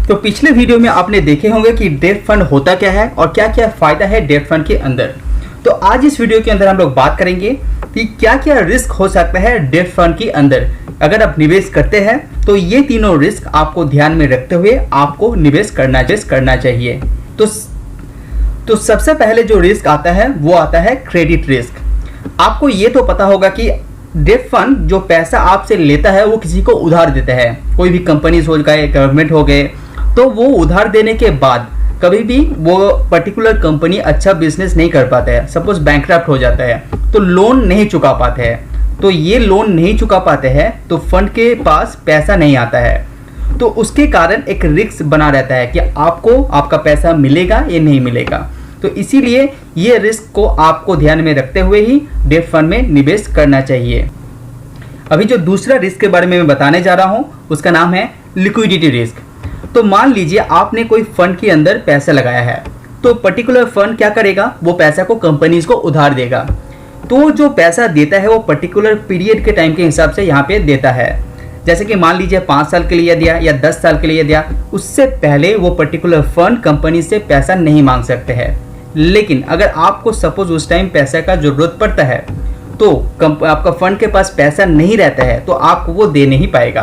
तो पिछले वीडियो में आपने देखे होंगे कि डेट फंड होता क्या है और क्या क्या फायदा है डेट फंड के अंदर। तो आज इस वीडियो के अंदर हम लोग बात करेंगे कि क्या क्या रिस्क हो सकता है डेट फंड के अंदर। अगर आप निवेश करते हैं तो ये तीनों रिस्क आपको ध्यान में रखते हुए आपको निवेश करना चाहिए। तो सबसे पहले जो रिस्क आता है वो आता है क्रेडिट रिस्क। आपको ये तो पता होगा कि डेट फंड जो पैसा आपसे लेता है वो किसी को उधार देता है। कोई भी कंपनीज हो गए, गवर्नमेंट हो गए, तो वो उधार देने के बाद कभी भी वो पर्टिकुलर कंपनी अच्छा बिजनेस नहीं कर पाता है, सपोज बैंकक्रप्ट हो जाता है तो लोन नहीं चुका पाते हैं। तो ये लोन नहीं चुका पाते हैं तो फंड के पास पैसा नहीं आता है, तो उसके कारण एक रिस्क बना रहता है कि आपको आपका पैसा मिलेगा या नहीं मिलेगा। तो इसीलिए ये रिस्क को आपको ध्यान में रखते हुए ही डेट फंड में निवेश करना चाहिए। अभी जो दूसरा रिस्क के बारे में मैं बताने जा रहा हूँ उसका नाम है लिक्विडिटी रिस्क। तो मान लीजिए आपने कोई फंड के अंदर पैसा लगाया है, तो पर्टिकुलर फंड क्या करेगा, वो पैसा को कंपनीज को उधार देगा। तो जो पैसा देता है वो पर्टिकुलर पीरियड के टाइम के हिसाब से यहाँ पे देता है। जैसे कि मान लीजिए 5 साल के लिए दिया या 10 साल के लिए दिया, उससे पहले वो पर्टिकुलर फंड कंपनी से पैसा नहीं मांग सकते हैं। लेकिन अगर आपको सपोज उस टाइम पैसे का जरूरत पड़ता है तो आपका फंड के पास पैसा नहीं रहता है तो आपको वो दे नहीं पाएगा,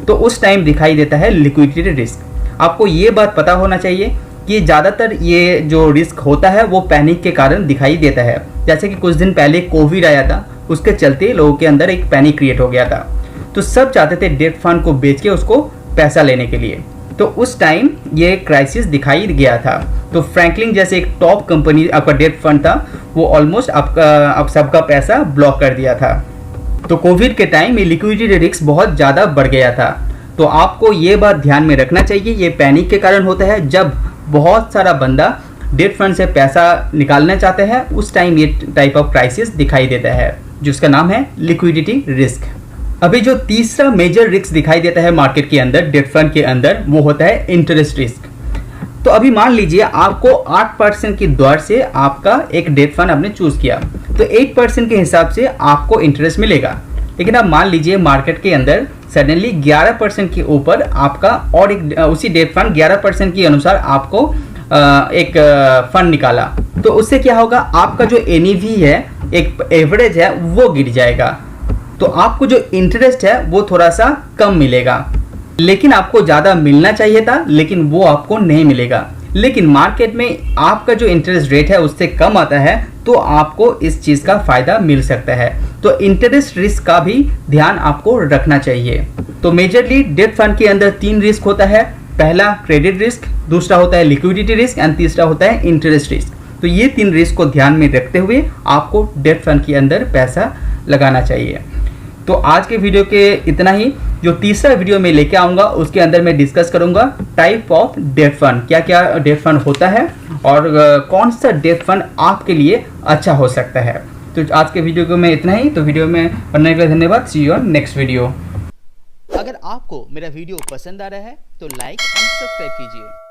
तो उस टाइम दिखाई देता है लिक्विडिटी रिस्क। आपको ये बात पता होना चाहिए कि ज़्यादातर ये जो रिस्क होता है वो पैनिक के कारण दिखाई देता है। जैसे कि कुछ दिन पहले कोविड आया था, उसके चलते लोगों के अंदर एक पैनिक क्रिएट हो गया था, तो सब चाहते थे डेट फंड को बेच के उसको पैसा लेने के लिए। तो उस टाइम ये क्राइसिस दिखाई गया था। तो फ्रैंकलिन जैसे एक टॉप कंपनी आपका डेट फंड था, वो ऑलमोस्ट आप सबका पैसा ब्लॉक कर दिया था। तो कोविड के टाइम ये लिक्विडिटी रिस्क बहुत ज़्यादा बढ़ गया था। तो आपको ये बात ध्यान में रखना चाहिए, ये पैनिक के कारण होता है जब बहुत सारा बंदा डेट फंड से पैसा निकालना चाहते हैं, उस टाइम ये टाइप ऑफ क्राइसिस दिखाई देता है जिसका नाम है लिक्विडिटी रिस्क। अभी जो तीसरा मेजर रिस्क दिखाई देता है मार्केट के अंदर डेट फंड के अंदर वो होता है इंटरेस्ट रिस्क। तो अभी मान लीजिए आपको 8% की दर से आपका एक डेट फंड आपने चूज किया, तो 8% के हिसाब से आपको इंटरेस्ट मिलेगा। लेकिन अब मान लीजिए मार्केट के अंदर सडनली 11% के ऊपर आपका और एक उसी डेट फंड 11% के अनुसार आपको एक फंड निकाला, तो उससे क्या होगा, आपका जो NAV है, एक एवरेज है, वो गिर जाएगा। तो आपको जो इंटरेस्ट है वो थोड़ा सा कम मिलेगा, लेकिन आपको ज़्यादा मिलना चाहिए था लेकिन वो आपको नहीं मिलेगा। लेकिन मार्केट में आपका जो इंटरेस्ट रेट है उससे कम आता है तो आपको इस चीज़ का फ़ायदा मिल सकता है। तो इंटरेस्ट रिस्क का भी ध्यान आपको रखना चाहिए। तो मेजरली डेट फंड के अंदर 3 रिस्क होता है। पहला क्रेडिट रिस्क, दूसरा होता है लिक्विडिटी रिस्क एंड तीसरा होता है इंटरेस्ट रिस्क। तो ये 3 रिस्क को ध्यान में रखते हुए आपको डेट फंड के अंदर पैसा लगाना चाहिए। तो आज के वीडियो के इतना ही। जो तीसरा वीडियो मैं लेके आऊँगा उसके अंदर मैं डिस्कस करूँगा टाइप ऑफ डेट फंड, क्या क्या डेट फंड होता है और कौन सा डेट फंड आपके लिए अच्छा हो सकता है। तो आज के वीडियो को मैं इतना ही। तो वीडियो में पढ़ने के लिए धन्यवाद। सी यू ऑन नेक्स्ट वीडियो। अगर आपको मेरा वीडियो पसंद आ रहा है तो लाइक एंड सब्सक्राइब कीजिए।